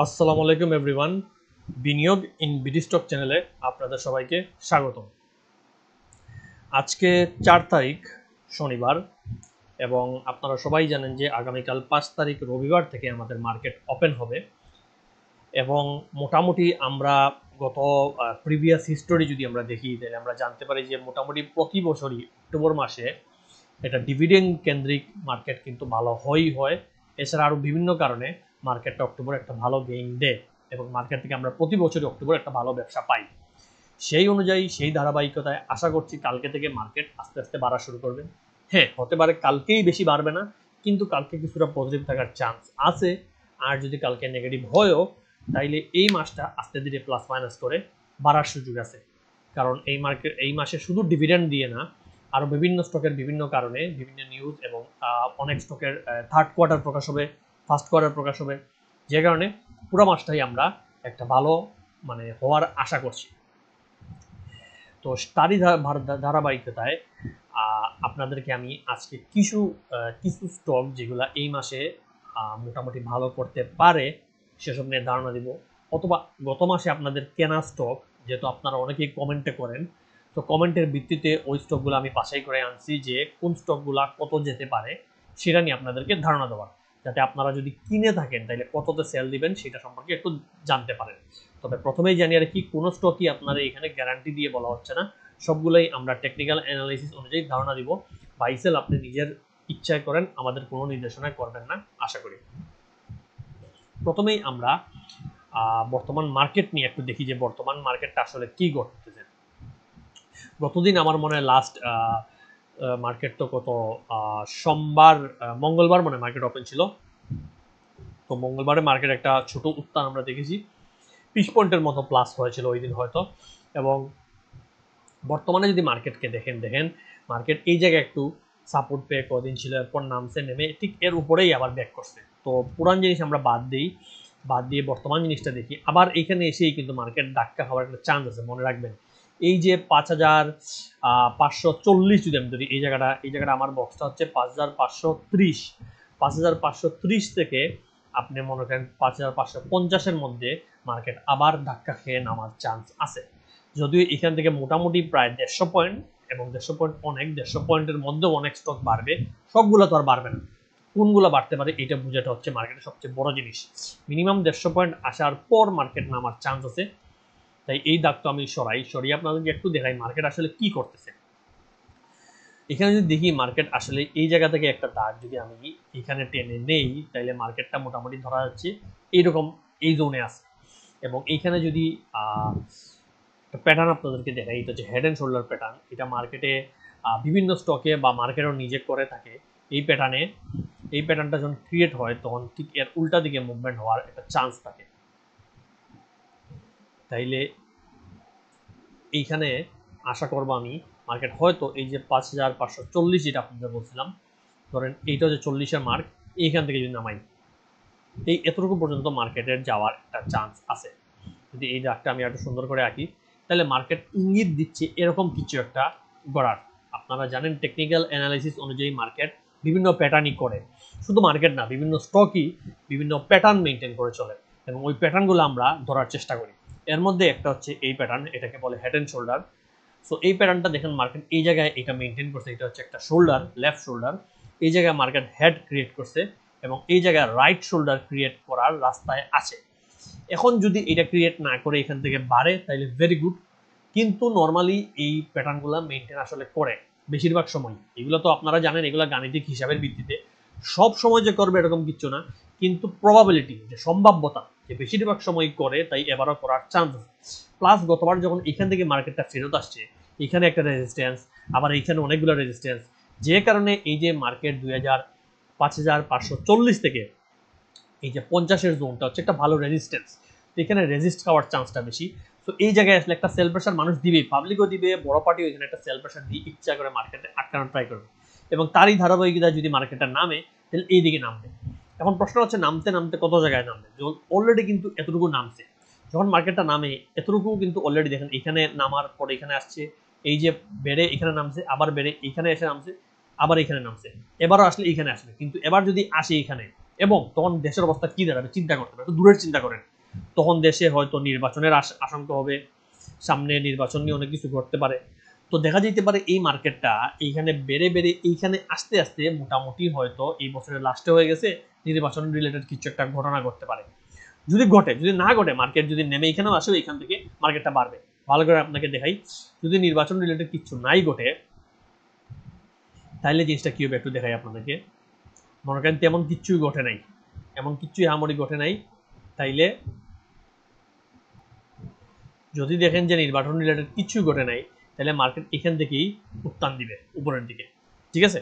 আসসালামু আলাইকুম এভরিওয়ান। বিনিয়োগ ইন বিডি স্টক চ্যানেলে আপনাদের সবাইকে স্বাগতম। আজকে 4 তারিখ শনিবার এবং আপনারা সবাই জানেন যে আগামীকাল 5 তারিখ রবিবার থেকে আমাদের মার্কেট ওপেন হবে এবং মোটামুটি আমরা গত প্রিভিয়াস হিস্টোরি যদি আমরা দেখি তাহলে আমরা জানতে পারি যে মোটামুটি প্রতি বছরই অক্টোবর মাসে এটা ডিভিডেন্ড কেন্দ্রিক মার্কেট কিন্তু ভালো হয়। এছাড়া আরও বিভিন্ন কারণে মার্কেটটা অক্টোবর একটা ভালো গেইন দেয় এবং মার্কেট থেকে আমরা প্রতি বছরই অক্টোবর একটা ভালো ব্যবসা পাই। সেই অনুযায়ী সেই ধারাবাহিকতায় আশা করছি কালকে থেকে মার্কেট আস্তে আস্তে বাড়া শুরু করবে। হ্যাঁ, হতে পারে কালকেই বেশি বাড়বে না, কিন্তু কালকে কিছুটা পজিটিভ থাকার চান্স আছে। আর যদি কালকে নেগেটিভ হয়ও তাইলে এই মাসটা আস্তে ধীরে প্লাস মাইনাস করে বাড়ার সুযোগ আছে। কারণ এই মাসে শুধু ডিভিডেন্ড দিয়ে না, আরও বিভিন্ন স্টকের বিভিন্ন কারণে বিভিন্ন নিউজ এবং অনেক স্টকের থার্ড কোয়ার্টার প্রকাশ হবে, ফার্স্ট কোয়ার্টার প্রকাশ হবে, যে কারণে পুরো মাসটাই আমরা একটা ভালো হওয়ার আশা করছি। তো তারই ধারাবাহিকতায় আপনাদেরকে আমি আজকে কিছু স্টক যেগুলো এই মাসে মোটামুটি ভালো করতে পারে সেসব নিয়ে ধারণা দিব, অথবা গত মাসে আপনাদের কেনা স্টক, যেহেতু আপনারা অনেকেই কমেন্টে করেন, তো কমেন্টের ভিত্তিতে ওই স্টকগুলো আমি বাছাই করে আনছি যে কোন স্টকগুলো কত যেতে পারে সেটা নিয়ে আপনাদেরকে ধারণা দেওয়ার, যাতে আপনারা যদি কিনে থাকেন তাহলে কততে সেল দিবেন সেটা সম্পর্কে একটু জানতে পারেন। তবে প্রথমেই জানিয়ে রাখি, কোনো স্টকই আপনারা এখানে গ্যারান্টি দিয়ে বলা হচ্ছে না, সবগুলোই আমরা টেকনিক্যাল অ্যানালাইসিস অনুযায়ী ধারণা দিব। বাই সেল আপনি নিজের ইচ্ছায় করেন, আমাদের কোনো নির্দেশনায় করবেন না আশা করি। প্রথমেই আমরা বর্তমান মার্কেট নিয়ে একটু দেখি যে বর্তমান মার্কেটটা আসলে কি ঘটতেছে। গতদিন আমার মনে হয় লাস্ট মার্কেট তো কত মঙ্গলবার মনে মার্কেট ওপেন ছিল। তো মঙ্গলবারে মার্কেট একটা ছোট উত্থান আমরা দেখেছি, 20 পয়েন্টের মতো প্লাস হয়েছিল ওই দিন হয়তো। এবং বর্তমানে যদি মার্কেটকে দেখেন মার্কেট এই জায়গায় একটু সাপোর্ট পেয়ে কদিন ছিল, এরপর নামছে, নেমে ঠিক এর উপরেই আবার ব্যাক করছে। তো পুরান জিনিস আমরা বাদ দিয়ে বর্তমান জিনিসটা দেখি। আবার এইখানে এসেই কিন্তু মার্কেট ধাক্কা খাওয়ার একটা চান্স আছে, মনে রাখবেন। এই যে 5,540 যদি আমি ধরি, এই জায়গাটা আমার বক্সটা হচ্ছে 5,530 থেকে আপনি মনে করেন 5,550-এর মধ্যে মার্কেট আবার ধাক্কা খেয়ে নামার চান্স আছে। যদিও এখান থেকে মোটামুটি প্রায় 150 পয়েন্ট, এবং 150 পয়েন্ট অনেক, 150 পয়েন্টের মধ্যেও অনেক স্টক বাড়বে, সবগুলো তো আর বাড়বে না। কোনগুলো বাড়তে পারে এটা বোঝাটা হচ্ছে মার্কেটের সবচেয়ে বড় জিনিস। মিনিমাম 150 পয়েন্ট আসার পর মার্কেট নামার চান্স আছে। তাই এই দাগ তো আমি সরিয়ে আপনাদেরকে একটু দেখাই মার্কেট আসলে কি করতেছে। এখানে যদি দেখি মার্কেট আসলে এই জায়গা থেকে একটা দাগ যদি আমি এখানে টেনে নেই, তাহলে মার্কেটটা মোটামুটি ধরা যাচ্ছে এইরকম এই জোনে আছে। এবং এইখানে যদি প্যাটার্ন আপনাদেরকে দেখাই, এটা হচ্ছে হেড অ্যান্ড শোল্ডার প্যাটার্ন। এটা মার্কেটে বিভিন্ন স্টকে বা মার্কেটও নিজে করে থাকে। এই প্যাটার্নটা যখন ক্রিয়েট হয় তখন ঠিক এর উল্টা দিকে মুভমেন্ট হওয়ার একটা চান্স থাকে। তাইলে এইখানে আশা করবো আমি মার্কেট হয়তো এই যে 5,540 যেটা আপনাদের বলছিলাম, ধরেন এইটা হচ্ছে 40-এর মার্ক, এইখান থেকে যদি নামাই এই এতটুকু পর্যন্ত মার্কেটের যাওয়ার একটা চান্স আছে। যদি এই দাগটা আমি একটু সুন্দর করে আঁকি, তাহলে মার্কেট ইঙ্গিত দিচ্ছে এরকম কিছু একটা গড়ার। আপনারা জানেন টেকনিক্যাল অ্যানালাইসিস অনুযায়ী মার্কেট বিভিন্ন প্যাটার্নই করে, শুধু মার্কেট না, বিভিন্ন স্টকই বিভিন্ন প্যাটার্ন মেনটেন করে চলে এবং ওই প্যাটার্নগুলো আমরা ধরার চেষ্টা করি। এর মধ্যে একটা হচ্ছে এই প্যাটার্ন, এটাকে বলে হেড অ্যান্ড শোল্ডার। সো এই প্যাটার্নটা দেখেন মার্কেট এই জায়গায় এটা মেনটেন করছে, এটা হচ্ছে একটা শোল্ডার, লেফট শোল্ডার। এই জায়গায় মার্কেট হেড ক্রিয়েট করছে এবং এই জায়গায় রাইট শোল্ডার ক্রিয়েট করার রাস্তায় আছে। এখন যদি এটা ক্রিয়েট না করে এখান থেকে বাড়ে তাহলে ভেরি গুড, কিন্তু নর্মালি এই প্যাটার্নগুলো মেনটেন আসলে করে বেশিরভাগ সময়। এগুলো তো আপনারা জানেন, এগুলো গাণিতিক হিসাবের ভিত্তিতে, সব সময় যে করবে এরকম কিছু না, কিন্তু প্রবাবিলিটি, যে সম্ভাব্যতা যে বেশিরভাগ সময় করে, তাই এবারও করার চান্স আছে। প্লাস গতবার যখন এখান থেকে মার্কেটটা ফেরত আসছে, এখানে একটা রেজিস্ট্যান্স, আবার এইখানে অনেকগুলো রেজিস্ট্যান্স, যে কারণে এই যে মার্কেট 5,540 থেকে এই যে 50-এর জোনটা হচ্ছে একটা ভালো রেজিস্ট্যান্স, এখানে রেজিস্ট খাওয়ার চান্সটা বেশি। তো এই জায়গায় আসলে একটা সেল প্রেশার মানুষ দিবে, পাবলিকও দিবে, বড় পার্টিও এখানে একটা সেল প্রেশার দিয়ে ইচ্ছা করে মার্কেটে আটকানোর ট্রাই করবে, এবং তারই ধারাবাহিকতায় যদি মার্কেটটা নামে তাহলে এই দিকে নামবে। এখন প্রশ্ন হচ্ছে নামতে নামতে কত জায়গায় নামবে, যখন অলরেডি কিন্তু এতটুকু নামছে, যখন মার্কেটটা নামে এতটুকু কিন্তু অলরেডি দেখেন এখানে নামার পরে এখানে আসছে, এই যে বেড়ে এখানে নামছে, আবার বেড়ে এখানে এসে নামছে, আবার এখানে নামছে, এবারও আসলে এখানে আসবে। কিন্তু এবার যদি আসে এখানে, এবং তখন দেশের অবস্থা কি দাঁড়াবে চিন্তা করতে হবে, একটু দূরের চিন্তা করেন। তখন দেশে হয়তো নির্বাচনের আশঙ্কা হবে, সামনে নির্বাচন নিয়ে অনেক কিছু ঘটতে পারে। তো দেখা যেতে পারে এই মার্কেটটা এইখানে বেড়ে বেড়ে এইখানে আস্তে আস্তে মোটামুটি হয়তো এই বছরের লাস্টে হয়ে গেছে, নির্বাচন রিলেটেড কিছু একটা ঘটনা ঘটতে পারে। যদি ঘটে, যদি না ঘটে, মার্কেট যদি নেমে এখানেও আসে, এখান থেকে মার্কেটটা বাড়বে। ভালো করে আপনাকে দেখাই, যদি নির্বাচন রিলেটেড কিছু নাই ঘটে তাহলে জিনিসটা কি হবে একটু দেখাই আপনাদেরকে। মনে করেন তেমন কিচ্ছুই ঘটে নাই, এমন কিচ্ছুই হামরি ঘটে নাই, তাইলে যদি দেখেন যে নির্বাচন রিলেটেড কিছুই ঘটে নাই, তাহলে মার্কেট এখান থেকেই উত্থান দিবে উপরের দিকে, ঠিক আছে।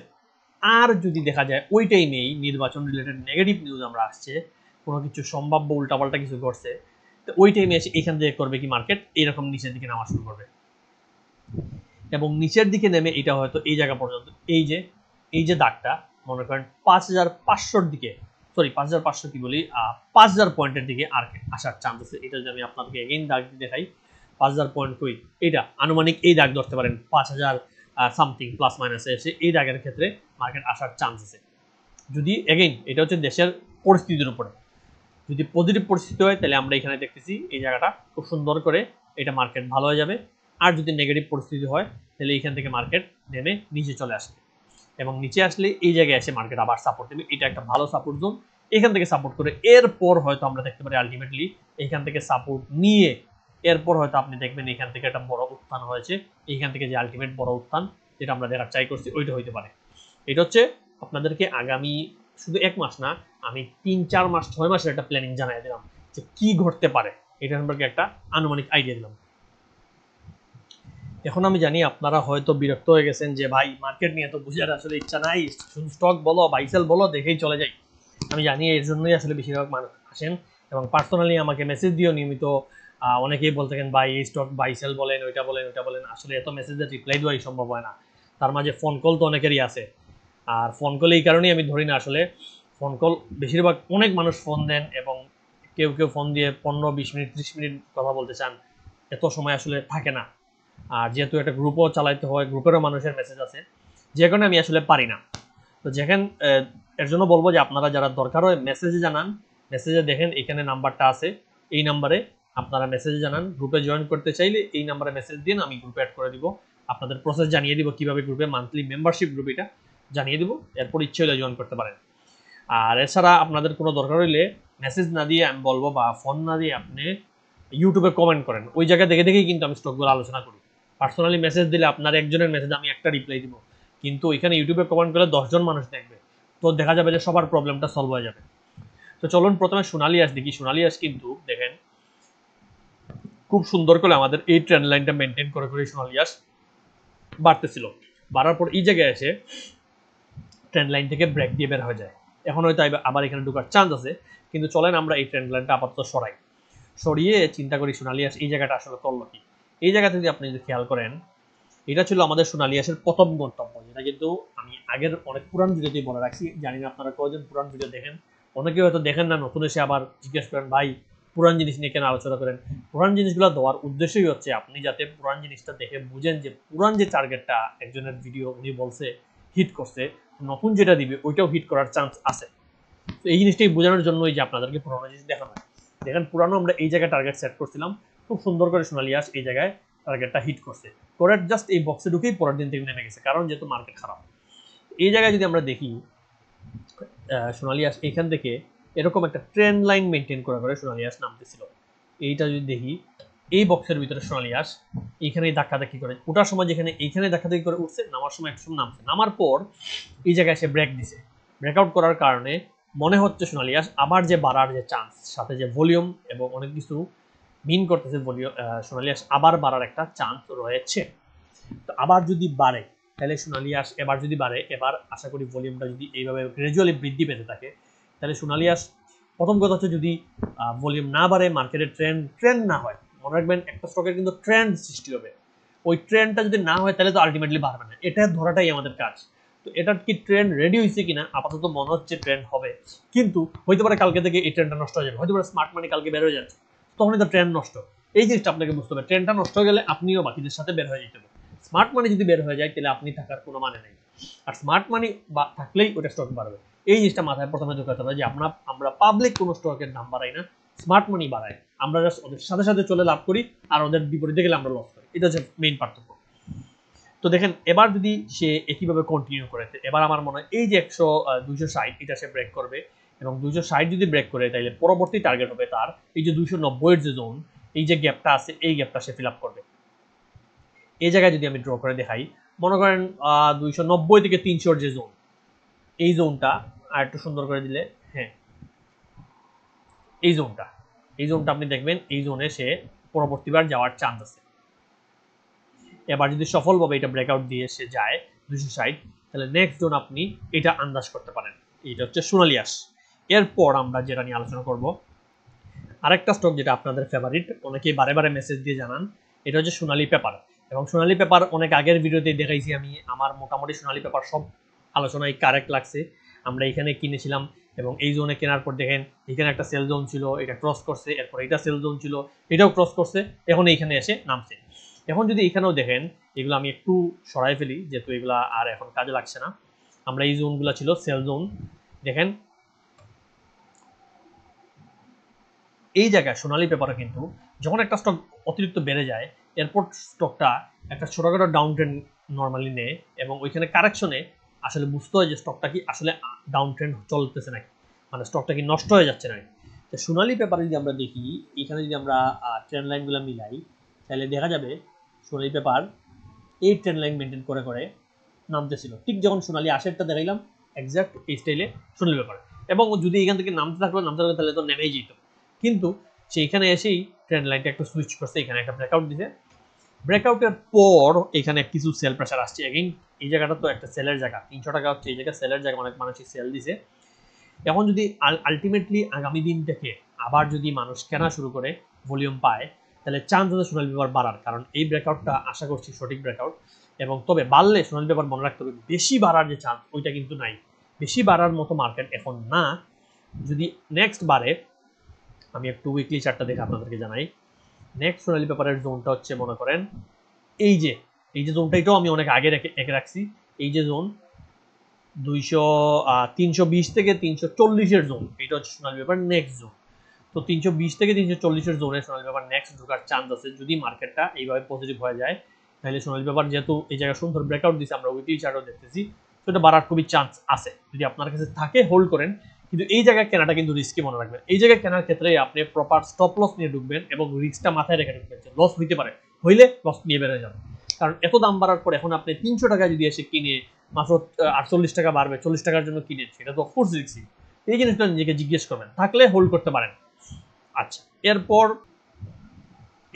আর যদি দেখা যায় ওইটাই নেই, নির্বাচন রিলেটেড নেগেটিভ নিউজ আমরা আসছে, কোনো কিছু সম্ভাব্য উল্টাপাল্টা কিছু ঘটছে, তো ওই টাইমে এসে এখান থেকে করবে কি মার্কেট এইরকম নিচের দিকে নামা শুরু করবে, এবং নিচের দিকে নেমে এটা হয়তো এই জায়গা পর্যন্ত, এই যে দাগটা মনে করেন 5500-র দিকে, সরি 5500 কি বলি, 5000 পয়েন্টের দিকে আর আসার চান্স আছে। এটা যদি আমি আপনাকে এগেইন দাগ দেখাই, 5000 পয়েন্ট কই, এটা আনুমানিক এই দাগ ধরতে পারেন 5000 সামথিং প্লাস মাইনাসে এসে এই দাগের ক্ষেত্রে মার্কেট আসার চান্স আছে। যদি এগেইন এটা হচ্ছে দেশের পরিস্থিতির উপরে, যদি পজিটিভ পরিস্থিতি হয় তাহলে আমরা এখানে দেখতেছি এই জায়গাটা খুব সুন্দর করে এটা মার্কেট ভালো হয়ে যাবে। আর যদি নেগেটিভ পরিস্থিতি হয় তাহলে এইখান থেকে মার্কেট নেমে নিচে চলে আসবে, এবং নিচে আসলে এই জায়গায় এসে মার্কেট আবার সাপোর্ট দেবে। এটা একটা ভালো সাপোর্ট জোন, এখান থেকে সাপোর্ট করে এরপর হয়তো আমরা দেখতে পারি আলটিমেটলি এইখান থেকে সাপোর্ট নিয়ে এরপর হয়তো আপনি দেখবেন এখান থেকে একটা বড় উত্থান হয়েছে, এইখান থেকে যে আলটিমেট বড় উত্থান যেটা আমরা দেখার ট্রাই করছি ওইটা হইতে পারে। এটা হচ্ছে আপনাদেরকে আগামী শুধু 1 মাস না, আমি 3-4 মাস 6 মাসের একটা প্ল্যানিং জানাই দিলাম যে কি ঘটতে পারে, এটা সম্পর্কে একটা আনুমানিক আইডিয়া দিলাম। এখন আমি জানি আপনারা হয়তো বিরক্ত হয়ে গেছেন যে ভাই মার্কেট নিয়ে তো বুঝার আসলে ইচ্ছা নাই, শুধু স্টক বলো বাইসেল বলো দেখেই চলে যাই। আমি জানি এর জন্যই আসলে বেশিরভাগ মানুষ আসেন এবং পার্সোনালি আমাকে মেসেজ দিও নিয়মিত। অনেকেই বলতে থাকেন ভাই এই স্টক বাইসেল বলেন, ওইটা বলেন, ওইটা বলেন। আসলে এত মেসেজের রিপ্লাই দেওয়াই সম্ভব হয় না, তার মাঝে ফোন কল তো অনেকেরই আছে। আর ফোন কল এই কারণেই আমি ধরি না, আসলে ফোন কল বেশিরভাগ অনেক মানুষ ফোন দেন এবং কেউ কেউ ফোন দিয়ে 15-20 মিনিট 30 মিনিট কথা বলতে চান, এত সময় আসলে থাকে না। আর যেহেতু একটা গ্রুপও চালাইতে হয়, গ্রুপেরও মানুষের মেসেজ আছে, যে কারণে আমি আসলে পারি না। তো যেখানে এর জন্য বলবো যে আপনারা যারা দরকার হয় মেসেজে জানান, মেসেজে দেখেন এখানে নাম্বারটা আছে, এই নাম্বারে আপনারা মেসেজে জানান। গ্রুপে জয়েন করতে চাইলে এই নাম্বারে মেসেজ দিন, আমি গ্রুপে অ্যাড করে দিব, আপনাদের প্রসেস জানিয়ে দিব কিভাবে গ্রুপে মান্থলি মেম্বারশিপ গ্রুপ এটা জানিয়ে দিব, এরপর ইচ্ছে হলে জয়েন করতে পারেন। আর এছাড়া আপনাদের কোনো দরকার হইলে মেসেজ না দিয়ে আমি বলবো বা ফোন না দিয়ে আপনি ইউটিউবে কমেন্ট করেন, ওই জায়গা দেখে দেখেই কিন্তু আমি স্টকগুলো আলোচনা করি। পার্সোনালি মেসেজ দিলে আপনার একজনের মেসেজ আমি একটা রিপ্লাই দিব, কিন্তু এখানে ইউটিউবে কমেন্ট করলে 10 জন মানুষ দেখবে, তো দেখা যাবে যে সবার প্রবলেমটা সলভ হয়ে যাবে। তো চলুন প্রথমে সোনালী আঁশ দেখি। সোনালী আঁশ কিন্তু দেখেন খুব সুন্দর করে আমাদের এই ট্রেন্ড লাইনটা মেনটেন করে করে সোনালী আঁশ বাড়তেছিল, বাড়ার পর এই জায়গায় এসে ট্রেন্ড লাইন থেকে ব্রেক দিয়ে বের হয়ে যায়। এখন হয়তো আবার এখানে ঢোকার চান্স আছে, কিন্তু চলেন আমরা এই ট্রেন্ড লাইনটা আপাতত সরিয়ে চিন্তা করি সোনালী আঁশ এই জায়গাটা আসলে করলো কি। এই জায়গাতে যদি আপনি যদি খেয়াল করেন, এটা ছিল আমাদের সোনালী আঁশের প্রথম গন্তব্য, যেটা কিন্তু আমি আগের অনেক পুরান ভিডিওতেই বলে রাখছি। জানি না আপনারা কয়জন পুরান ভিডিও দেখেন, অনেকে হয়তো দেখেন না, নতুন এসে আবার জিজ্ঞেস করেন ভাই পুরান জিনিস নিয়ে কেন আলোচনা করেন। পুরান জিনিসগুলো দেওয়ার উদ্দেশ্যই হচ্ছে আপনি যাতে পুরান জিনিসটা দেখে বুঝেন যে পুরান যে টার্গেটটা একজনের ভিডিও উনি বলছে হিট করছে, নতুন যেটা দিবে ওইটাও হিট করার চান্স আছে। তো এই জিনিসটাই বোঝানোর জন্যই যে আপনাদেরকে পুরানো জিনিস দেখানো হয়। দেখেন পুরানো আমরা এই জায়গায় টার্গেট সেট করছিলাম, খুব সুন্দর করে সোনালী আঁশ এই জায়গায় টার্গেটটা হিট করছে, করে জাস্ট এই বক্সে ঢুকেই পরের দিন থেকে নেমে গেছে, কারণ যেহেতু মার্কেট খারাপ। এই জায়গায় যদি আমরা দেখি সোনালী আঁশ এখান থেকে এরকম একটা ট্রেন্ড লাইন মেনটেন করে করে সোনালী আঁশ নামতেছিল। এইটা যদি দেখি এই বক্সের ভিতরে সোনালী আঁশ এইখানেই ধাক্কাধাক্কি করে ওঠার সময়, যেখানে এইখানে ধাক্কাধাক্কি করে উঠছে, নামার সময় একসময় নামছে, নামার পর এই জায়গায় এসে ব্রেক দিছে। ব্রেকআউট করার কারণে মনে হচ্ছে সোনালী আঁশ আবার যে বাড়ার যে চান্স, সাথে যে ভলিউম এবং অনেক কিছু মিন করতেছে, ভলিউম সোনালী আঁশ আবার বাড়ার একটা চান্স রয়েছে। তো আবার যদি বাড়ে তাহলে সোনালী আঁশ এবার যদি বাড়ে, এবার আশা করি ভলিউমটা যদি এইভাবে গ্র্যাজুয়ালি বৃদ্ধি পেতে থাকে, তাহলে সোনালী আঁশ প্রথম কথা হচ্ছে যদি ভলিউম না বাড়ে, মার্কেটের ট্রেন্ড না হয়, মনে রাখবেন একটা স্টকের কিন্তু ট্রেন্ড সৃষ্টি হবে, ওই ট্রেন্ডটা যদি না হয় তাহলে তো আলটিমেটলি বাড়বে না, এটা ধরাটাই আমাদের কাজ। তো এটা কি ট্রেন্ড রেডি হয়েছে কিনা, আপাতত মনে হচ্ছে ট্রেন্ড হবে, কিন্তু হইতে পারে কালকে থেকে এই ট্রেন্ডটা নষ্ট হয়ে যাবে, হয়তো পারে স্মার্ট মানি কালকে বের হয়ে যাচ্ছে, তখনই তো ট্রেন্ড নষ্ট। এই জিনিসটা আপনাকে বুঝতে হবে, ট্রেন্ডটা নষ্ট হয়ে গেলে আপনিও বাকিদের সাথে বের হয়ে যেতে হবে। স্মার্ট মানি যদি বের হয়ে যায় তাহলে আপনি থাকার কোনো মানে নেই, আর স্মার্ট মানি থাকলেই ওটা স্টক বাড়বে। এই জিনিসটা মাথায় প্রথমে ঢোকাতে হবে যে আমরা পাবলিক কোনো স্টকের দাম বাড়াই না, স্মার্ট মানি বাড়ায়, আমরা জাস্ট ওদের সাথে সাথে চলে লাভ করি আর ওদের বিপরীতে গেলে আমরা লস করি। এটা হচ্ছে মেইন পার্থক্য। তো দেখেন এবার যদি সে একইভাবে কন্টিনিউ করে, এবার আমার মনে হয় এই যে 260 এটা সে ব্রেক করবে, এবং 260 যদি ব্রেক করে তাহলে পরবর্তী টার্গেট হবে তার এই যে 290 এর যে জোন, এই যে গ্যাপটা আছে এই গ্যাপটা সে ফিল আপ করবে। এই জায়গায় যদি আমি ড্র করে দেখাই, মনে করেন 290 থেকে 300 যে জোন, এই জোনটা আর একটু সুন্দর করে দিলে, হ্যাঁ এই জোনটা আপনি দেখবেন এই জোনে সে পরবর্তীবার যাওয়ার চান্স আছে। এবার যদি সফলভাবে এটা ব্রেকআউট দিয়ে সে যায় 260, তাহলে নেক্সট জোন আপনি এটা আন্দাজ করতে পারেন, এটা হচ্ছে সোনালী আঁশ। এরপর আমরা যেটা নিয়ে আলোচনা করব, আরেকটা স্টক যেটা আপনাদের ফেভারিট, অনেকেই বারে বারে মেসেজ দিয়ে জানান, এটা হচ্ছে সোনালী পেপার। এবং সোনালী পেপার অনেক আগের ভিডিওতে দেখাইছি আমি, আমার মোটামুটি সোনালী পেপার সব আলোচনায় কারেক্ট লাগছে। আমরা এখানে কিনেছিলাম এবং এই জোনে কেনার পর দেখেন এখানে একটা সেল জোন ছিল, এটা ক্রস করছে, এরপর এটা সেল জোন ছিল, এটাও ক্রস করছে, এখন এইখানে এসে নামছে। এখন যদি এখানেও দেখেন, এগুলো আমি একটু সরাই ফেলি যেহেতু এগুলো আর এখন কাজে লাগছে না। আমরা এই জোনগুলো ছিল সেল জোন, দেখেন এই জায়গায় সোনালী পেপারে কিন্তু যখন একটা স্টক অতিরিক্ত বেড়ে যায়, এরপর স্টকটা একটা ছোটখাটো ডাউন ট্রেন্ড নর্মালি নেয় এবং ওইখানে কারেকশনে আসলে বুঝতে হয় যে স্টকটা কি আসলে ডাউন ট্রেন্ড চলতেছে নাকি, মানে স্টকটা কি নষ্ট হয়ে যাচ্ছে নাকি। তো সোনালী পেপারে যদি আমরা দেখি, এখানে যদি আমরা ট্রেন্ড লাইনগুলো মিলাই, তাহলে দেখা যাবে সোনালী পেপার এই ট্রেন্ড লাইন মেনটেন করে করে নামতেছিল। ঠিক যখন সোনালী আশেরটা দেখাইলাম এক্সাক্ট এই স্টাইলে সোনালী পেপার, এবং যদি এখান থেকে নামতে থাকলো তাহলে তো নেমেই যেত, কিন্তু সেইখানে এসেই ট্রেন্ড লাইনটা একটু সুইচ করছে, এখানে একটা ব্রেকআউট দিছে। ব্রেকআউটের পর এখানে কিছু সেল প্রেসার আসছে এগেইন, এই জায়গাটা তো একটা সেলের জায়গা, 300 টাকা হচ্ছে এই জায়গা সেলের জায়গা, অনেক মানুষই সেল দিছে। এখন যদি আলটিমেটলি আগামী দিন থেকে আবার যদি মানুষ কেনা শুরু করে, ভলিউম পায়, তাহলে চান্স আছে সোনালী পেপার বাড়ার, কারণ এই ব্রেকআউটটা আশা করছি সঠিক ব্রেকআউট। এবং তবে বাড়লে সোনালী পেপার মনে রাখতে হবে বেশি বাড়ার যে চান্স ওইটা কিন্তু নাই, বেশি বাড়ার মতো মার্কেট এখন না। যদি নেক্সট বাড়ে, আমি একটু উইকলি চার্টটা দেখে আপনাদেরকে জানাই। নেক্সট সোনালী পেপারের জোনটা হচ্ছে মনে করেন এই যে জোনটা, এটাও আমি অনেক আগে এঁকে রাখছি, এই যে জোন 320 থেকে 340 জোন, এটা হচ্ছে সোনালী পেপার নেক্সট জোন। তো 320 থেকে 340 জোনে সোনালী পেপার নেক্সট ঢোকার চান্স আছে যদি মার্কেটটা এইভাবে পজিটিভ হয়ে যায়। তাহলে সোনালী পেপার যেহেতু এই জায়গায় সুন্দর ব্রেকআউট দিচ্ছে, আমরা উইকলি চার্টও দেখতেছি, তো এটা বাড়ার খুবই চান্স আছে। যদি আপনার কাছে থাকে হোল্ড করেন, কিন্তু এই জায়গায় কেনাটা কিন্তু রিস্কি মনে রাখবেন। এই জায়গায় কেনার ক্ষেত্রে আপনি প্রপার স্টপ লস নিয়ে ঢুকবেন এবং রিস্কটা মাথায় রেখে ঢুকবেন, লস হইতে পারে, হইলে লস নিয়ে বেড়ে যাবে। কারণ এত দাম বাড়ার পর এখন আপনি 300 টাকায় যদি এসে কিনে মাত্র 48 টাকা বাড়বে, 40 টাকার জন্য কিনে, সেটা তো অফকোর্স রিস্কি। এই জিনিসটা নিজেকে জিজ্ঞেস করবেন, থাকলে হোল্ড করতে পারেন। আচ্ছা, এরপর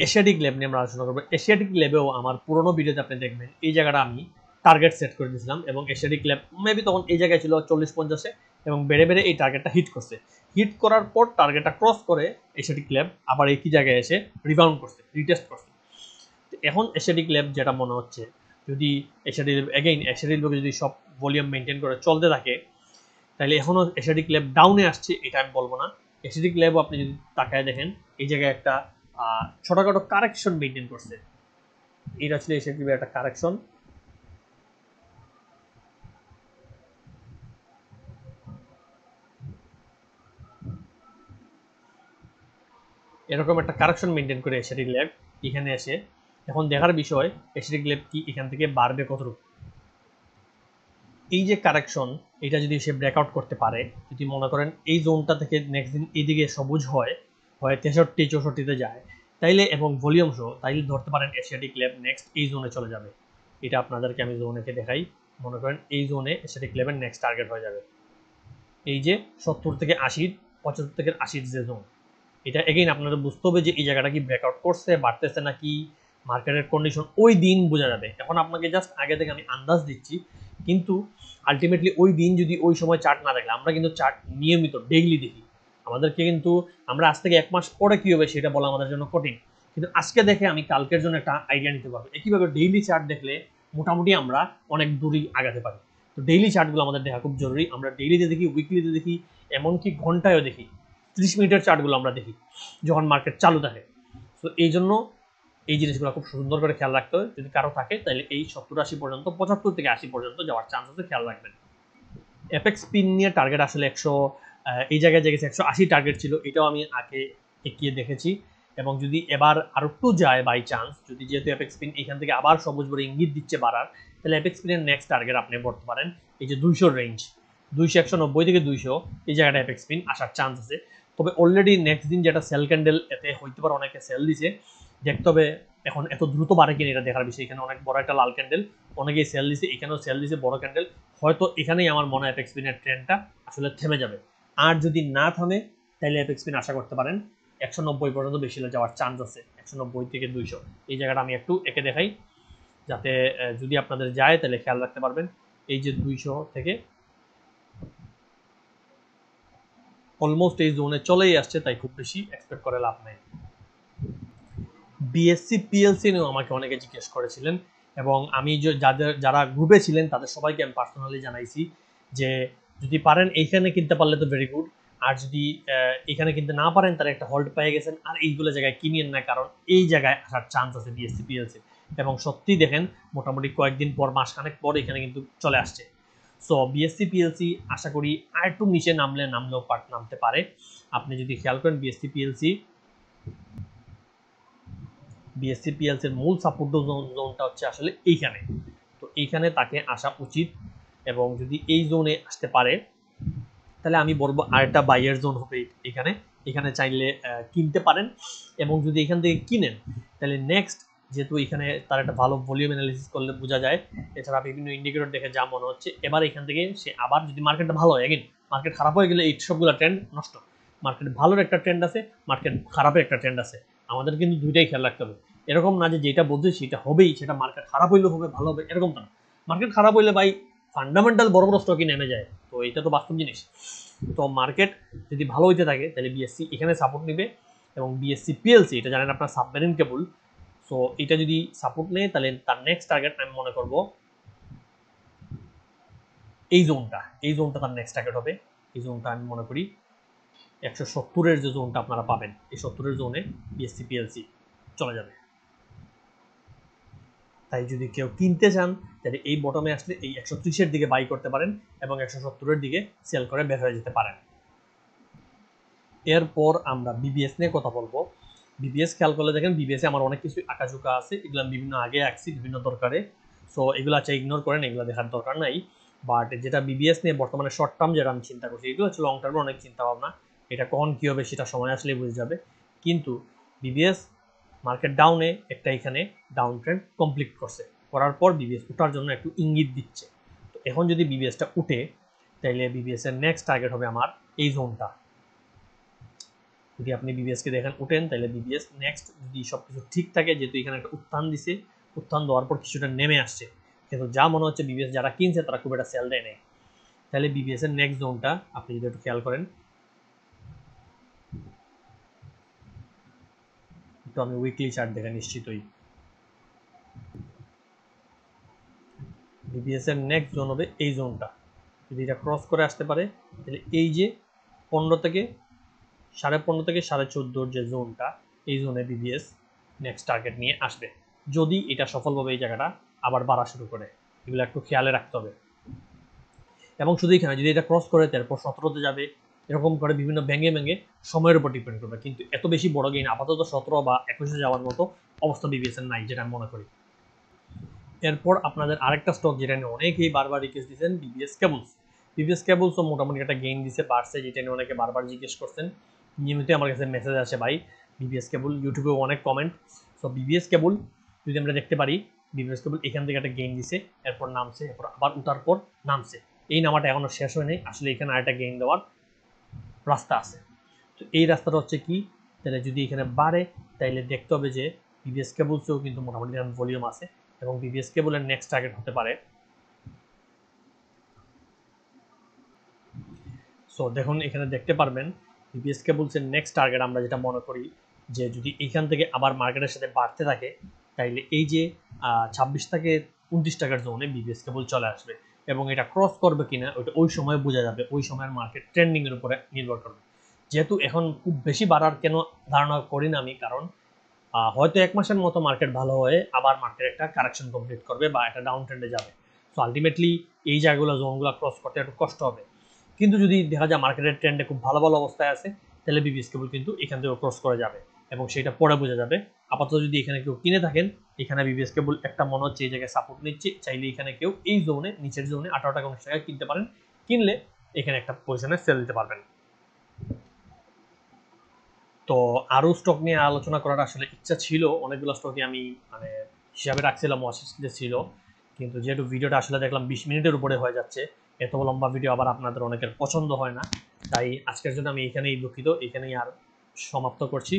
এশিয়াটিক ল্যাব নিয়ে আমরা আলোচনা করবো। এশিয়াটিক ল্যাবেও আমার পুরোনো ভিডিওতে আপনি দেখবেন এই জায়গাটা আমি টার্গেট সেট করে দিয়েছিলাম, এবং এশিয়াটিক ল্যাব মেবি তখন এই জায়গায় ছিল 40-50-এ, এবং বেড়ে বেড়ে এই টার্গেটটা হিট করছে। হিট করার পর টার্গেটটা ক্রস করে এশিয়াটিক ল্যাব আবার একই জায়গায় এসে রিবাউন্ড করছে, রিটেস্ট করছে। এখন এশিয়াটিক ল্যাব যেটা মনে হচ্ছে, যদি Asiatic lab again Asiatic lab যদি সব ভলিউম মেনটেন করে চলতে থাকে, তাহলে এখনও এশিয়াটিক ল্যাব ডাউনে আসছে এটা আমি বলবো না। এশিয়াটিক ল্যাবও আপনি যদি তাকায় দেখেন, এই জায়গায় একটা ছোটখাটো কারেকশন মেনটেন করছে, এটা ছিল এশিয়াটিক ল্যাবের একটা কারেকশন। এরকম একটা কারেকশন মেনটেন করে এশিয়াটিক ল্যাব এখানে এসে, এখন দেখার বিষয় এশিয়াটিক ল্যাব কি এখান থেকে বাড়বে কতটুকু। এই যে কারেকশন, এটা যদি সে ব্রেকআউট করতে পারে, যদি মনে করেন এই জোনটা থেকে নেক্সট দিন এইদিকে সবুজ হয় 63-64-তে যায়, তাইলে এবং ভলিউম সহ, তাইলে ধরতে পারেন এশিয়াটিক ল্যাব নেক্সট এই জোনে চলে যাবে। এটা আপনাদেরকে আমি জোনেকে দেখাই, মনে করেন এই জোনে এশিয়াটিক ল্যাবের নেক্সট টার্গেট হয়ে যাবে এই যে 70 থেকে 80, 75 থেকে 80 যে জোন। এটা এগেইন আপনাদের বুঝতে হবে যে এই জায়গাটা কি ব্রেকআউট করছে, বাড়তেছে নাকি, মার্কেটের কন্ডিশন ওই দিন বোঝা যাবে। এখন আপনাকে জাস্ট আগে থেকে আমি আন্দাজ দিচ্ছি, কিন্তু আলটিমেটলি ওই দিন যদি ওই সময় চার্ট না দেখলে, আমরা কিন্তু চার্ট নিয়মিত ডেইলি দেখি, আমাদেরকে কিন্তু আমরা আজ থেকে 1 মাস পরে কি হবে সেটা বলা আমাদের জন্য কঠিন, কিন্তু আজকে দেখে আমি কালকের জন্য একটা আইডিয়া নিতে পারবো। একইভাবে ডেইলি চার্ট দেখলে মোটামুটি আমরা অনেক দূরই আগাতে পারি। তো ডেইলি চার্টগুলো আমাদের দেখা খুব জরুরি। আমরা ডেইলিতে দেখি, উইকলিতে দেখি, এমনকি ঘন্টায়ও দেখি, 30 মিনিটের চার্টগুলো আমরা দেখি যখন মার্কেট চালু থাকে। তো এই জন্য এই জিনিসগুলো খুব সুন্দর করে খেয়াল রাখতে হবে। যদি কারো থাকে তাহলে এই 70-80 পর্যন্ত, 75 থেকে 80 পর্যন্ত যাওয়ার চান্স আছে, খেয়াল রাখবেন। এপেক্স পিন নিয়ে টার্গেট আসলে 100, এই জায়গায় যে গেছে 180 টার্গেট ছিল, এটাও আমি আগে এগিয়ে দেখেছি। এবং যদি এবার আর একটু যায় বাই চান্স, যদি যেহেতু অ্যাপেক্স স্পিন এখান থেকে আবার সবুজ বড় ইঙ্গিত দিচ্ছে বাড়ার, তাহলে অ্যাপেক্স স্পিনের নেক্সট টার্গেট আপনি বলতে পারেন এই যে 200 রেঞ্জ, 200 190 থেকে 200 এই জায়গাটা অ্যাপেক্স স্পিন আসার চান্স আছে। তবে অলরেডি নেক্সট দিন যেটা সেল ক্যান্ডেল, এতে হইতে পারে অনেকে সেল দিছে, দেখতে হবে এখন এত দ্রুত বাড়ে কিনা এটা দেখার বিষয়। এখানে অনেক বড় একটা লাল ক্যান্ডেল, অনেকেই সেল দিছে, এখানেও সেল দিছে বড় ক্যান্ডেল, হয়তো এখানেই আমার মনে হয় অ্যাপেক্স স্পিনের ট্রেন্ডটা আসলে থেমে যাবে। আর যদি না থামে তাহলে অ্যাপেক্স স্পিন আশা করতে পারেন 190 পর্যন্ত বেশি যাওয়ার চান্স আছে, 190 থেকে 200। এই জায়গাটা আমি একটু এঁকে দেখাই যাতে যদি আপনাদের যায় তাহলে খেয়াল রাখতে পারবেন। এই যে 200 থেকে অলমোস্ট এই জোনে চলেই আসছে, তাই খুব বেশি এক্সপেক্ট করে লাভ নাই। বিএসসি পিএলসি নিয়েও আমাকে অনেকে জিজ্ঞেস করেছিলেন, এবং আমি যারা গ্রুপে ছিলেন তাদের সবাইকে আমি পার্সোনালি জানাইছি যে যদি পারেন এইখানে কিনতে পারলে তো ভেরি গুড, আর যদি এখানে কিনতে না পারেন তারা একটা হোল্ড পেয়ে গেছেন, আর এইগুলো জায়গায় কিনিয়েন না, কারণ এই জায়গায় আসার চান্স আছে বিএসসি পিএলসি। এবং সত্যি দেখেন মোটামুটি কয়েকদিন পর, মাসখানেক পর এখানে কিন্তু চলে আসছে। সো বিএসসি পিএলসি আশা করি আর একটু নিচে নামলেও নামতে পারে। আপনি যদি খেয়াল করেন বিএসসি পিএলসি এর মূল সাপোর্ট জোনটা হচ্ছে আসলে এইখানে, তো এইখানে তাকে আসা উচিত। এবং যদি এই জোনে আসতে পারে তাহলে আমি বলবো আরেকটা বাইয়ের জোন হবে এখানে, এখানে চাইলে কিনতে পারেন। এবং যদি এখান থেকে কিনেন তাহলে নেক্সট, যেহেতু এখানে তার একটা ভালো ভলিউম অ্যানালিসিস করলে বোঝা যায়, এছাড়া বিভিন্ন ইন্ডিকেটর দেখে যা মনে হচ্ছে এবার এখান থেকে সে আবার, যদি মার্কেটটা ভালো হয়, এগেন মার্কেট খারাপ হয়ে গেলে এই সবগুলো ট্রেন্ড নষ্ট। মার্কেট ভালোর একটা ট্রেন্ড আছে, মার্কেট খারাপের একটা ট্রেন্ড আছে, আমাদের কিন্তু দুইটাই খেয়াল রাখতে হবে। এরকম না যে যেটা বলছে সেটা হবেই, সেটা মার্কেট খারাপ হইলেও হবে ভালো হবে, এরকম না। মার্কেট খারাপ হইলে ভাই ফান্ডামেন্টাল বড় বড় স্টকই নেমে যায়, তো এটা তো বাস্তব জিনিস। তো মার্কেট যদি ভালো হইতে থাকে তাহলে বিএসসি এখানে সাপোর্ট নেবে, এবং বিএসসি পিএলসি এটা জানেন আপনার সাবমেরিন কেবল, সো এটা যদি সাপোর্ট নেয় তাহলে তার নেক্সট টার্গেট আমি মনে করব এই জোনটা তার নেক্সট টার্গেট হবে। এই জোনটা আমি মনে করি 170-এর যে জোনটা আপনারা পাবেন, এই 70-এর জোনে বিএসসি পিএলসি চলে যাবে। তাই যদি কেউ কিনতে চান তাহলে এই বটমে আসলে এই 130-এর দিকে বাই করতে পারেন, এবং 170-এর দিকে সেল করে বের হয়ে যেতে পারেন। এরপর আমরা বিবিএস নিয়ে কথা বলবো। বিবিএস খেয়াল করলে দেখেন বিবিএসে আমার অনেক কিছু আঁকাঝুঁকা আছে, এগুলো আমি বিভিন্ন আগে আঁকছি বিভিন্ন দরকারে, সো এগুলো আচ্ছা ইগনোর করেন, এগুলো দেখার দরকার নাই। বাট যেটা বিবিএস নিয়ে বর্তমানে শর্ট টার্ম যেটা আমি চিন্তা করছি, এগুলো হচ্ছে লং টার্মে অনেক চিন্তা ভাবনা, এটা কখন কী হবে সেটা সময় আসলেই বুঝে যাবে। কিন্তু বিবিএস মার্কেট ডাউনে একটা এখানে ডাউন ট্রেন্ড কমপ্লিট করছে, করার পর বিবিএস উঠার জন্য একটু ইঙ্গিত দিচ্ছে। তো এখন যদি বিবিএসটা উঠে তাইলে বিবিএস এর নেক্সট টার্গেট হবে আমার এই জোনটা। যদি আপনি বিবিএসকে দেখেন উঠেন তাহলে বিবিএস নেক্সট যদি সব কিছু ঠিক থাকে, যেহেতু এখানে একটা উত্থান দিছে, উত্থান দেওয়ার পর কিছুটা নেমে আসছে, কিন্তু যা মনে হচ্ছে বিবিএস যারা কিনছে তারা খুব একটা সেল দেয় নেই, তাহলে বিবিএস এর নেক্সট জোনটা আপনি যদি একটু খেয়াল করেন, তো আমি উইকলি চার্ট দেখে নিশ্চিতই বিবিএস এর নেক্সট জোন হবে এই জোনটা। যদি এটা ক্রস করে আসতে পারে তাহলে এই যে 15 থেকে 15.5 থেকে 14.5-র যে জোনটা, এই জোনে বিবিএস নেক্সট টার্গেট নিয়ে আসবে, যদি এটা সফলভাবে এই জায়গাটা আবার বাড়া শুরু করে। এগুলো একটু খেয়ালে রাখতে হবে। এবং শুধু এখানে যদি এটা ক্রস করে তারপর 17-তে যাবে, এরকম করে বিভিন্ন ভেঙে সময়ের উপর ডিপেন্ড করবে, কিন্তু এত বেশি বড় গেইন আপাতত 17 বা 21-এ যাওয়ার মতো অবস্থা বিবিএস এর নাই, যেটা আমি মনে করি। এরপর আপনাদের আরেকটা স্টক যেটা নিয়ে অনেকেই বারবার রিকোয়েস্ট দিচ্ছেন, বিবিএস কেবলসও মোটামুটি একটা গেইন দিছে, বাড়ছে, যেটা নিয়ে অনেকে বারবার জিজ্ঞেস করছেন, নিয়মিত আমার কাছে মেসেজ আসে ভাই বিবিএস কেবল, ইউটিউবেও অনেক কমেন্ট। সো বিবিএস কেবল যদি আমরা দেখতে পারি, বিবিএস কেবল এখান থেকে একটা গেইন দিছে, এরপর নামছে, এরপর আবার উঠার পর নামছে, এই নামাটা এখনো শেষ হয়নি, আসলে এখানে আরেকটা গেইন দেওয়ার রাস্তা আছে। তো এই রাস্তাটা হচ্ছে কি, তাহলে যদি এখানে বাড়ে তাইলে দেখতে হবে যে বিবিএস কেবলসেও কিন্তু মোটামুটি ভলিউম আছে, এবং বিবিএস কেবলের নেক্সট টার্গেট হতে পারে। সো দেখুন এখানে দেখতে পারবেন বিবিএস কেবলসের নেক্সট টার্গেট আমরা যেটা মনে করি যে যদি এইখান থেকে আবার মার্কেটের সাথে বাড়তে থাকে তাইলে এই যে 26 থেকে 29 টাকার জোনে বিবিএস কেবল চলে আসবে, এবং এটা ক্রস করবে কিনা ওইটা ওই সময় বোঝা যাবে, ওই সময়ের মার্কেট ট্রেন্ডিং এর উপরে নির্ভর করবে। যেহেতু এখন খুব বেশি বাড়ার কেন ধারণা করি না আমি, কারণ হয়তো 1 মাসের মতো মার্কেট ভালো হয়ে আবার মার্কেট একটা কারেকশন কমপ্লিট করবে বা একটা ডাউন ট্রেন্ডে যাবে। সো আলটিমেটলি এই জায়গাগুলো জোনগুলো ক্রস করতে একটু কষ্ট হবে। কিন্তু যদি দেখা যায় মার্কেটের ট্রেন্ডে খুব ভালো ভালো অবস্থায় আছে, তাহলে বিবিএস কেবল কিন্তু এখান থেকে ক্রস করে যাবে এবং সেটা পরে বোঝা যাবে। আপাতত যদি এখানে কেউ কিনে থাকেন, এখানে বিবিএস কেবল একটা মনে হচ্ছে এই জায়গায় সাপোর্ট নিচ্ছে, চাইলে এখানে কেউ এই জোনে নিচের জোনে 18 টাকা 19 টাকায় কিনতে পারেন, কিনলে এখানে একটা পজিশনে সেল দিতে পারবেন। তো আরও স্টক নিয়ে আলোচনা করার আসলে ইচ্ছা ছিল, অনেকগুলো স্টকই আমি মানে হিসাবে রাখছিলাম ওয়াচলিস্টে ছিল, কিন্তু যেহেতু ভিডিওটা আসলে দেখলাম 20 মিনিটের উপরে হয়ে যাচ্ছে, এত লম্বা ভিডিও আবার আপনাদের অনেকের পছন্দ হয় না, তাই আজকের জন্য আমি এখানেই দুঃখিত, এখানেই আর সমাপ্ত করছি।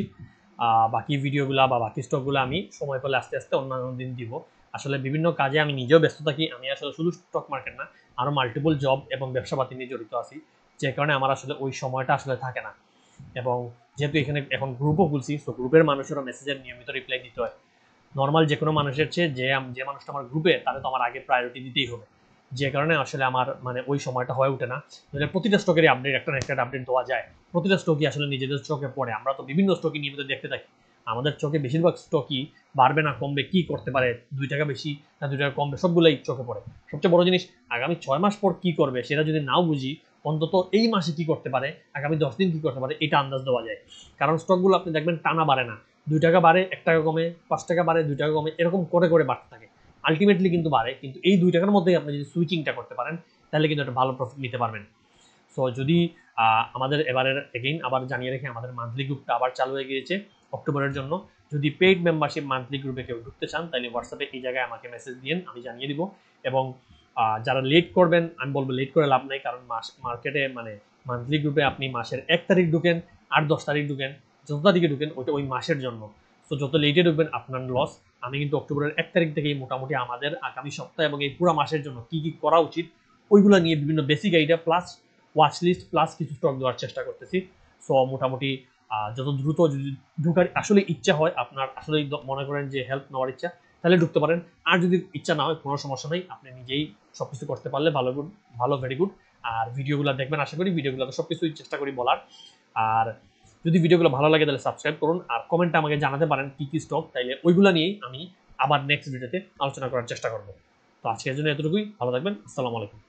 বাকি ভিডিওগুলো বা বাকি স্টকগুলো আমি সময় পেলে আস্তে আস্তে অন্যান্য দিন দিব। আসলে বিভিন্ন কাজে আমি নিজেও ব্যস্ত থাকি, আমি আসলে শুধু স্টক মার্কেট না, আরও মাল্টিপল জব এবং ব্যবসাপাতি নিয়ে জড়িত আছি, যে কারণে আমার আসলে ওই সময়টা আসলে থাকে না। এবং যেহেতু এখানে এখন গ্রুপও খুলছি, তো গ্রুপের মানুষেরও মেসেজের নিয়মিত রিপ্লাই দিতে হয়। নর্মাল যে কোনো মানুষের চেয়ে যে মানুষটা আমার গ্রুপে, তাহলে তো আমার আগে প্রায়োরিটি দিতেই হবে, যে কারণে আসলে আমার মানে ওই সময়টা হয়ে ওঠে না। প্রতিটা স্টকেরই আপডেট একটা একটা আপডেট দেওয়া যায়, প্রতিটা স্টকই আসলে নিজেদের চোখে পড়ে, আমরা তো বিভিন্ন স্টকই নিয়মিত দেখতে থাকি, আমাদের চোখে বেশিরভাগ স্টকই বাড়বে না কমবে, কি করতে পারে, 2 টাকা বেশি না 2 টাকা কমবে, সবগুলোই চোখে পড়ে। সবচেয়ে বড় জিনিস, আগামী 6 মাস পর কি করবে সেটা যদি নাও বুঝি, অন্তত এই মাসে কি করতে পারে, আগামী 10 দিন কি করতে পারে, এটা আন্দাজ দেওয়া যায়। কারণ স্টকগুলো আপনি দেখবেন টানা বাড়ে না, 2 টাকা বাড়ে 1 টাকা কমে, 5 টাকা বাড়ে 2 টাকা কমে, এরকম করে করে বাড়তে থাকে, আলটিমেটলি কিন্তু বাড়ে। কিন্তু এই 2 টাকার মধ্যেই আপনি যদি সুইচিংটা করতে পারেন, তাহলে কিন্তু একটা ভালো প্রফিট নিতে পারবেন। সো যদি আমাদের এবারের এগেইন আবার জানিয়ে রেখে, আমাদের মান্থলি গ্রুপটা আবার চালু হয়ে গিয়েছে অক্টোবরের জন্য। যদি পেইড মেম্বারশিপ মান্থলি গ্রুপে কেউ ঢুকতে চান, তাহলে হোয়াটসঅ্যাপে এই জায়গায় আমাকে মেসেজ দিন, আমি জানিয়ে দিব। এবং যারা লেট করবেন, আমি বলবো লেট করে লাভ নাই, কারণ মার্কেটে মানে মান্থলি গ্রুপে আপনি মাসের 1 তারিখ ঢুকেন আর 10 তারিখ ঢুকেন, যত তারিখে ঢুকেন ওইটা ওই মাসের জন্য। তো যত লেটে ঢুকবেন আপনার লস। আমি কিন্তু অক্টোবরের 1 তারিখ থেকেই মোটামুটি আমাদের আগামী সপ্তাহ এবং এই পুরো মাসের জন্য কি কি করা উচিত ওইগুলো নিয়ে বিভিন্ন basic idea plus watch list plus কিছু স্টক দেওয়ার চেষ্টা করতেছি। সো মোটামুটি যত দ্রুত যদি ঢুকার আসলে ইচ্ছা হয়, আপনার আসলে মনে করেন যে হেল্প নেওয়ার ইচ্ছা, তাহলে ঢুকতে পারেন। আর যদি ইচ্ছা না হয়, কোনো সমস্যা নেই, আপনি নিজেই সবকিছু করতে পারলে ভালো, ভালো, ভেরি গুড। আর ভিডিওগুলো দেখবেন, আশা করি ভিডিওগুলো তো সবকিছুই চেষ্টা করি বলার। আর যদি ভিডিওগুলো ভালো লাগে তাহলে সাবস্ক্রাইব করুন, আর কমেন্টে আমাকে জানাতে পারেন কি কি স্টক, তাইলে ওইগুলো নিয়েই আমি আবার নেক্সট ভিডিওতে আলোচনা করার চেষ্টা করব। তো আজকের জন্য এতটুকুই, ভালো থাকবেন, আসসালামু আলাইকুম।